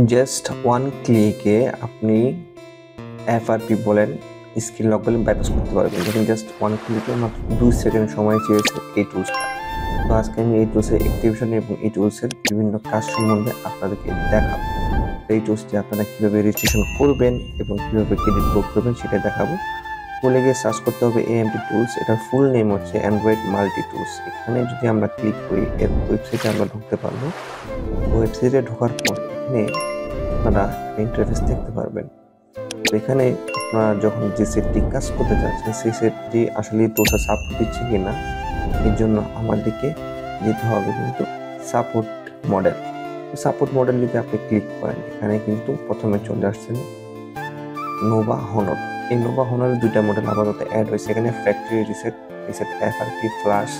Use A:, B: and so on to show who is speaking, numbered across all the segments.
A: Just one ক্লিকে আপনি FRP বলেন, screen lock বলেন বাইপাস করতে পারবেন। দেখুন জাস্ট ওয়ান ক্লিকে মাত্র 2 সেকেন্ড সময় চেয়েছে এই টুলসটা। তো আজকে আমি এই টুলসের অ্যাক্টিভেশন এবং এই টুলসের বিভিন্ন কাজ সম্বন্ধে আপনাদেরকে দেখাবো। এই টুলসটি আপনারা কীভাবে রেজিস্ট্রেশন করবেন এবং কীভাবে ক্রেডিট বুক করবেন সেটা দেখাবো। বলে গিয়ে সার্চ করতে হবে এএমটি টুলস। এটার ফুল নেম হচ্ছে অ্যান্ড্রয়েড মাল্টি টুলস। এখানে যদি আমরা ক্লিক করি এর ওয়েবসাইটে আমরা ঢুকতে পারবো। ওয়েবসাইটে ঢোকার পর এখানে আপনারা ইন্টারফেস দেখতে পারবেন। এখানে আপনারা যখন যে সেটটি কাজ করতে চাচ্ছেন সেই সেটটি আসলে টুলসটা সাপোর্ট দিচ্ছে কিনা এর জন্য আমাদেরকে যেতে হবে কিন্তু সাপোর্ট মডেল। সাপোর্ট মডেল যদি আপনি ক্লিক করেন এখানে কিন্তু প্রথমে চলে আসছেন নোভা হনর। এই নোভা হনরের দুইটা মডেল আপাতত অ্যাড হয়েছে। এখানে ফ্যাক্টরি রিসেট এফআরপি ফ্লাশ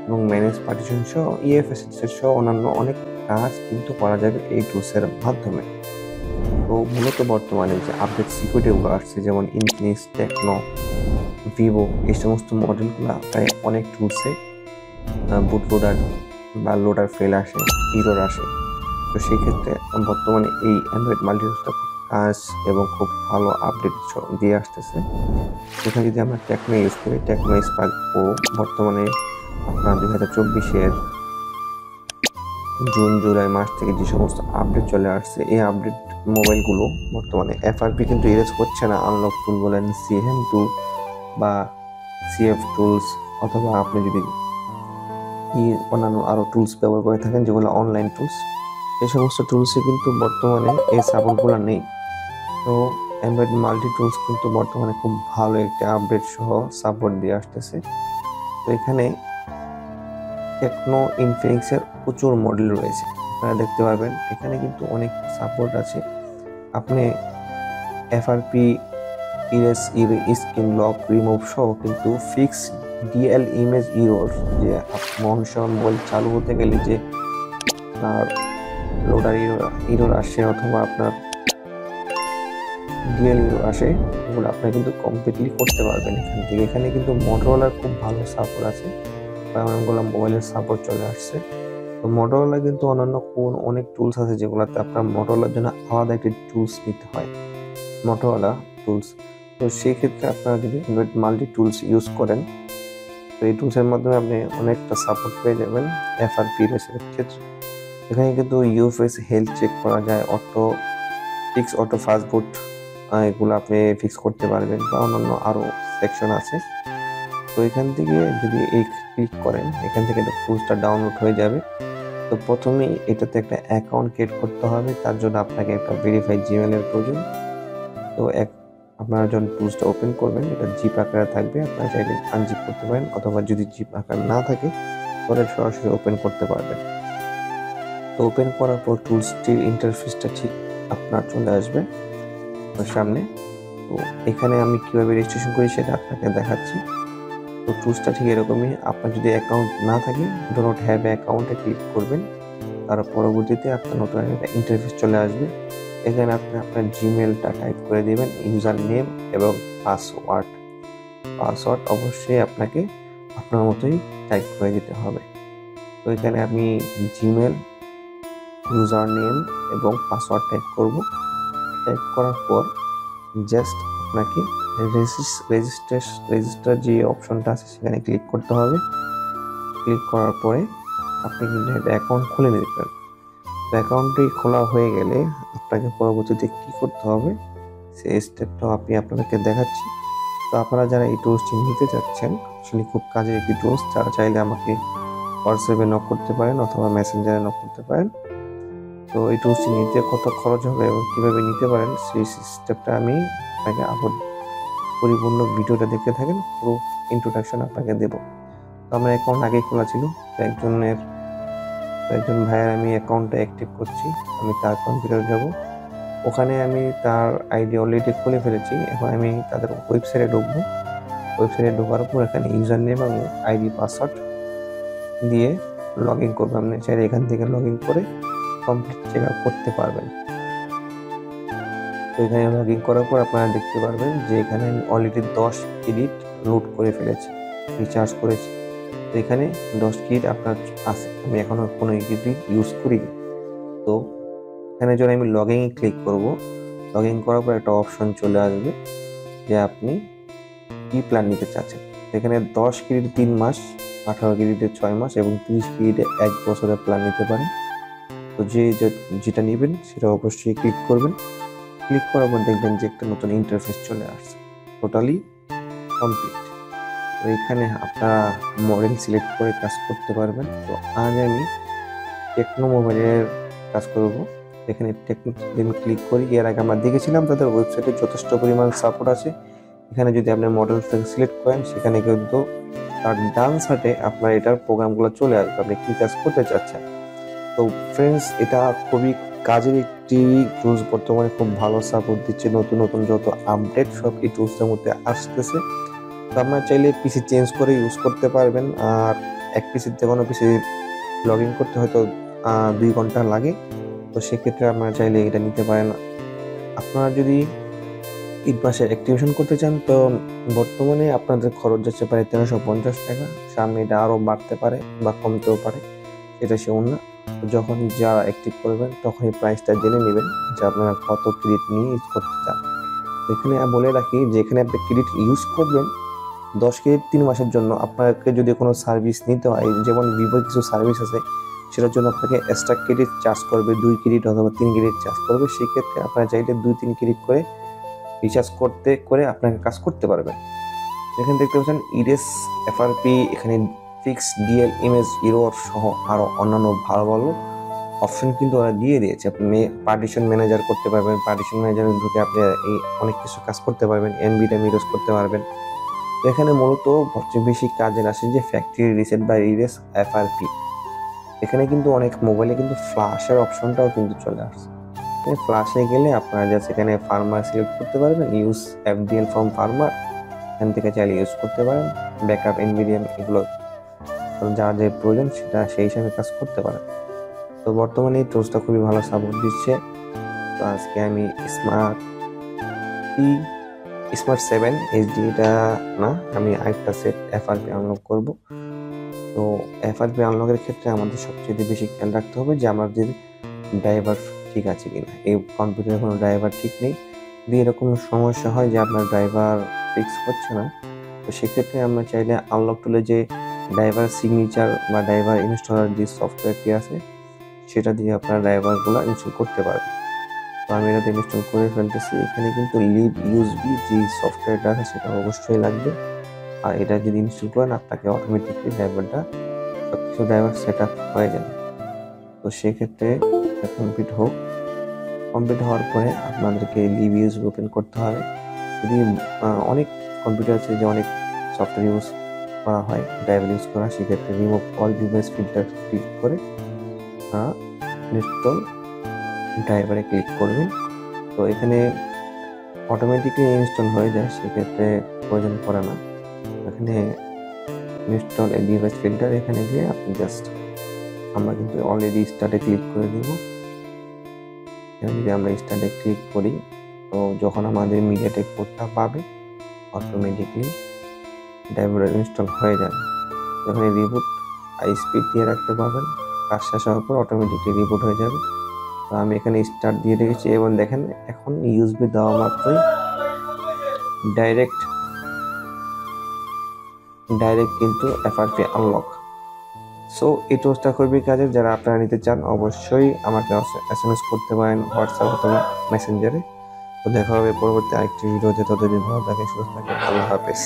A: এবং ম্যানেজ পার্টিশন সহ ইএফএস সহ অন্যান্য অনেক কাজ কিন্তু করা যাবে এই টুলসের মাধ্যমে। তো মূলত বর্তমানে যে আপডেট সিকিউরিটিগুলো আসছে যেমন ইনফিনিক্স, টেকনো, ভিভো এই সমস্ত মডেলগুলো প্রায় অনেক টুলসে বুট লোডার বা লোডার ফেল আসে, ইরর আসে। তো সেই ক্ষেত্রে বর্তমানে এই অ্যান্ড্রয়েড মাল্টি টুলসটা খুব কাজ এবং খুব ভালো আপডেট দিয়ে আসতেছে। এখানে যদি আমরা টেকনো ইউজ করি, টেকনো স্পার্ক প্রো বর্তমানে আপনার 2024-এর জুন জুলাই মাস থেকে যে সমস্ত আপডেট চলে আসছে এই আপডেট মোবাইলগুলো বর্তমানে এফআরপি কিন্তু ইরেজ হচ্ছে না। আনলক টুল বলেন, সিএম টুল বা সিএফ টুলস অথবা আপনি যদি অন্যান্য আরও টুলস ব্যবহার করে থাকেন যেগুলো অনলাইন টুলস, এই সমস্ত টুলসে কিন্তু বর্তমানে এই সাপোর্টগুলো নেই। তো অ্যান্ড্রয়েড মাল্টি টুলস কিন্তু বর্তমানে খুব ভালো একটা আপডেট সহ সাপোর্ট দিয়ে আসতেছে। তো এখানে টেকনো, ইনফিনিক্সের প্রচুর মডেল রয়েছে, আপনারা দেখতে পারবেন। এখানে কিন্তু অনেক সাপোর্ট আছে। আপনি FRP erase, screen lock, remove সহ কিন্তু ফিক্স ডিএল ইমেজ ইরোর, যে মোবাইল চালু হতে গেলে যে আপনার লোডার ইরোর আসে অথবা আপনার ডিএল ইরোর আসে, এগুলো আপনারা কিন্তু কমপ্লিটলি করতে পারবেন এখান থেকে। এখানে কিন্তু মোটরোলার খুব ভালো সাপোর্ট আছে, অনেকগুলো মোবাইলের সাপোর্ট চলে আসছে। তো মোটরোলা কিন্তু অন্যান্য অনেক টুলস আছে যেগুলোতে আপনার মোটরোলার জন্য আলাদা একটি টুলস নিতে হয়, মোটরোলা টুলস। তো সেই ক্ষেত্রে আপনারা যদি অ্যান্ড্রয়েড মাল্টি টুলস ইউজ করেন তো এই টুলসের মাধ্যমে আপনি অনেকটা সাপোর্ট পেয়ে যাবেন এফআরপি রেসের ক্ষেত্রে। এখানে কিন্তু ইউএফএস হেলথ চেক করা যায়, অটো ফাস্ট বুট এগুলো আপনি ফিক্স করতে পারবেন বা অন্যান্য আরও সেকশন আছে। তো এখান থেকে যদি এই ক্লিক করেন এখান থেকে টুলসটা ডাউনলোড হয়ে যাবে। তো প্রথমেই এটাতে একটা অ্যাকাউন্ট ক্রিয়েট করতে হবে, তার জন্য আপনাকে একটা ভেরিফাইড জিমেলের প্রয়োজন। তো আপনারা যখন টুলসটা ওপেন করবেন এটা জিপ আকারে থাকবে, আপনারা চাইলে আনজিপ করতে পারেন অথবা যদি জিপ আকার না থাকে তাহলে সরাসরি ওপেন করতে পারবেন। তো ওপেন করার পর টুলসটির ইন্টারফেসটা ঠিক আপনার চলে আসবে সামনে। তো এখানে আমি কিভাবে রেজিস্ট্রেশন করি সেটা আপনাকে দেখাচ্ছি। তো টুলসটা ঠিক এরকমই। আপনার যদি অ্যাকাউন্ট না থাকে ডো নট হ্যাভ অ্যাকাউন্টে ক্লিক করবেন, তার পরবর্তীতে আপনার নতুন একটা ইন্টারফেস চলে আসবে। এখানে আপনি আপনার জিমেলটা টাইপ করে দেবেন, ইউজার নেম এবং পাসওয়ার্ড অবশ্যই আপনাকে আপনার মতোই টাইপ করে দিতে হবে। তো এখানে আমি জিমেল, ইউজার নেম এবং পাসওয়ার্ড টাইপ করব। টাইপ করার পর জাস্ট আপনাকে রেজিস্টার যে অপশনটা আছে সেখানে ক্লিক করতে হবে। ক্লিক করার পরে আপনি কিন্তু একটা অ্যাকাউন্ট খুলে নিতে পারেন। তো অ্যাকাউন্টটি খোলা হয়ে গেলে আপনাকে পরবর্তীতে কী করতে হবে সেই স্টেপটাও আমি আপনাদেরকে দেখাচ্ছি। তো আপনারা যারা এই টুলসটি নিতে চাচ্ছেন, আসলে খুব কাজের একটি টুলস, যারা চাইলে আমাকে হোয়াটসঅ্যাপে নক করতে পারেন অথবা মেসেঞ্জারে নক করতে পারেন। তো এই টুলসটি নিতে কত খরচ হবে এবং কীভাবে নিতে পারেন সেই স্টেপটা আমি আপনাকে আবার পরিপূর্ণ ভিডিওটা দেখতে থাকেন, পুরো ইন্ট্রোডাকশন আপনাকে দেব। তো আমার অ্যাকাউন্ট আগেই খোলা ছিল, তো একজন ভাইয়ের আমি অ্যাকাউন্টটা অ্যাক্টিভ করছি। আমি তার কম্পিউটার যাব, ওখানে আমি তার আইডি অলরেডি খুলে ফেলেছি। এখন আমি তাদের ওয়েবসাইটে ঢুকবো। ওয়েবসাইটে ঢোকার পর এখানে ইউজার নেম এবং আইডি পাসওয়ার্ড দিয়ে লগ ইন করবো। আপনি চাইলে এখান থেকে লগ ইন করে কমপ্লিট চেক আপ করতে পারবেন। তো এখানে লগ ইন করার পর আপনারা দেখতে পারবেন যে এখানে আমি অলরেডি 10 ক্রেডিট লোড করে ফেলেছি, রিচার্জ করেছি। তো এখানে 10 ক্রেডিট আপনার আছে, আমি এখনও কোনো ক্রেডিট ইউজ করিনি। তো এখানে যখন আমি লগ ইন ক্লিক করব, লগ ইন করার পর একটা অপশন চলে আসবে যে আপনি কি প্ল্যান নিতে চাচ্ছেন। এখানে 10 ক্রেডিট 3 মাস, 18 ক্রেডিটে 6 মাস এবং 30 ক্রেডিটে 1 বছরের প্ল্যান নিতে পারেন। তো যেটা নেবেন সেটা অবশ্যই ক্লিক করবেন। ক্লিক করার পর দেখবেন যে একটা নতুন ইন্টারফেস চলে আসছে, টোটালি কমপ্লিট। তো এখানে আপনারা মডেল সিলেক্ট করে কাজ করতে পারবেন। তো আজ আমি টেকনো মোবাইলের কাজ করব। এখানে টেকনো ক্লিক করি। এর আগে আমরা দেখেছিলাম তাদের ওয়েবসাইটে যথেষ্ট পরিমাণ সাপোর্ট আছে। এখানে যদি আপনি মডেল থেকে সিলেক্ট করেন সেখানে কিন্তু তার ডান সাইডে আপনার এটার প্রোগ্রামগুলো চলে আসবে, আপনি কি কাজ করতে চাচ্ছেন। তো ফ্রেন্ডস, এটা খুবই কাজের একটি টুলস, বর্তমানে খুব ভালো সাপোর্ট দিচ্ছে। নতুন নতুন যত আপডেট সব এই টুলসের মধ্যে আসতেছে। তো আপনারা চাইলে পিসি চেঞ্জ করে ইউজ করতে পারবেন। আর এক পিসির থেকে কোনো পিসি লগ ইন করতে হয়তো 2 ঘন্টা লাগে। তো সেক্ষেত্রে আপনারা চাইলে এটা নিতে পারেন। আপনারা যদি 3 মাসের অ্যাক্টিভেশন করতে চান তো বর্তমানে আপনাদের খরচ যাচ্ছে প্রায় 1350 টাকা। সামনে এটা আরও বাড়তে পারে বা কমতেও পারে, সেটা শিওর না। যখন যারা অ্যাক্টিভ করবেন তখন এই প্রাইসটা জেনে নেবেন যে আপনারা কত ক্রেডিট নিয়ে ইউজ করতে চান। এখানে বলে রাখি যে এখানে আপনি ক্রেডিট ইউজ করবেন 10 ক্রেডিট 3 মাসের জন্য। আপনাকে যদি কোনো সার্ভিস নিতে হয়, যেমন ভিভোর কিছু সার্ভিস আছে, সেটার জন্য আপনাকে এক্সট্রা ক্রেডিট চার্জ করবে, 2 ক্রেডিট অথবা 3 ক্রেডিট চার্জ করবে। সেক্ষেত্রে আপনারা চাইলে 2-3 ক্রেডিট করে রিচার্জ করে আপনাকে কাজ করতে পারবেন। এখানে দেখতে পাচ্ছেন ইরেস, এফআরপি, এখানে ফিক্স, ডিএল, ইমেজ, ইরোর সহ আরও অন্যান্য ভালো ভালো অপশন কিন্তু ওরা দিয়ে দিয়েছে। আপনি পার্টিশন ম্যানেজার করতে পারবেন, পার্টিশন ম্যানেজারের ঢুকে আপনি এই অনেক কিছু কাজ করতে পারবেন, এমবিটা ইউজ করতে পারবেন। তো এখানে মূলত সবচেয়ে বেশি কাজে আসে যে ফ্যাক্টরি রিসেট বা ইরেস এফআরপি। এখানে কিন্তু অনেক মোবাইলে কিন্তু ফ্ল্যাশের অপশনটাও কিন্তু চলে আসছে। ফ্ল্যাশে গেলে আপনারা জাস্ট এখানে ফার্মার সিলেক্ট করতে পারবেন, ইউজ এফডিএল ফ্রম ফার্মার, এখান থেকে চাইলে ইউজ করতে পারেন। ব্যাকআপ, এনভিডিএম, এগুলো যার যে প্রয়োজন সেটা সেই হিসাবে কাজ করতে পারেন। তো বর্তমানে এই টুলসটা খুবই ভালো সাপোর্ট দিচ্ছে। তো আজকে আমি স্মার্ট 7 এইচডি, এটা না, আমি আরেকটা সেট এফআরপি আনলক করব। তো এফআরপি আনলকের ক্ষেত্রে আমাদের সবচেয়ে বেশি খেয়াল রাখতে হবে যে আমাদের ড্রাইভার ঠিক আছে কিনা। এই কম্পিউটারে কোনো ড্রাইভার ঠিক নেই। যদি এরকম সমস্যা হয় যে আপনার ড্রাইভার ফিক্স হচ্ছে না, তো সেক্ষেত্রে আমরা চাইলে আনলক টুলে যে ড্রাইভার সিগনেচার বা ড্রাইভার ইনস্টলার যে সফটওয়্যারটি আছে সেটা দিয়ে আপনার ড্রাইভারগুলো ইনস্টল করতে পারবেন। তো আমি এটা ইনস্টল করে ফেলতেছি। এখানে কিন্তু লিভ ইউএসবি যে সফটওয়্যারটা আছে সেটা অবশ্যই লাগবে। আর এটা যদি ইনস্টল করেন আপনাকে অটোমেটিকলি ড্রাইভার সেট আপ হয়ে যাবে। তো সেক্ষেত্রে কমপ্লিট হওয়ার পরে আপনাদেরকে লিভ ইউএসবি ওপেন করতে হবে। যদি অনেক কম্পিউটার আছে যে অনেক সফটওয়্যার ইউজ করা হয়, ড্রাইভার ইউজ করা, সেক্ষেত্রে remove all device filter click করে ইনস্টল ড্রাইভারে ক্লিক করবেন। তো এখানে অটোমেটিকলি ইনস্টল হয়ে যায়, সেক্ষেত্রে প্রয়োজন পড়ে না। এখানে ইনস্টল এ ডিভাইস ফিল্টার, এখানে গিয়ে আপনি জাস্ট, আমরা কিন্তু অলরেডি স্টার্টে ক্লিক করে দিব। এখানে যদি আমরা স্টার্টে ক্লিক করি তো যখন আমাদের মিডিয়াটেক কোডটা পাবে অটোমেটিকলি ড্রাইভার ইনস্টল হয়ে যাবে। এখানে রিবুট হাই স্পিড দিয়ে রাখতে পারবেন, কাজ শেষ হওয়ার পর অটোমেটিকলি রিবুট হয়ে যাবে। তো আমি এখানে স্টার্ট দিয়ে রেখেছি এবং দেখেন এখন ইউএসবি দেওয়া মাত্রই ডাইরেক্ট কিন্তু এফআরপি আনলক। সো এই টুলসটা খুবই কাজের। যারা আপনারা নিতে চান অবশ্যই আমাকে এসএমএস করতে পারেন হোয়াটসঅ্যাপ অথবা মেসেঞ্জারে। তো দেখা হবে পরবর্তী আরেকটি ভিডিওতে। ততদিন ভালো থাকেন, সুস্থ থাকেন, আল্লাহ হাফেজ।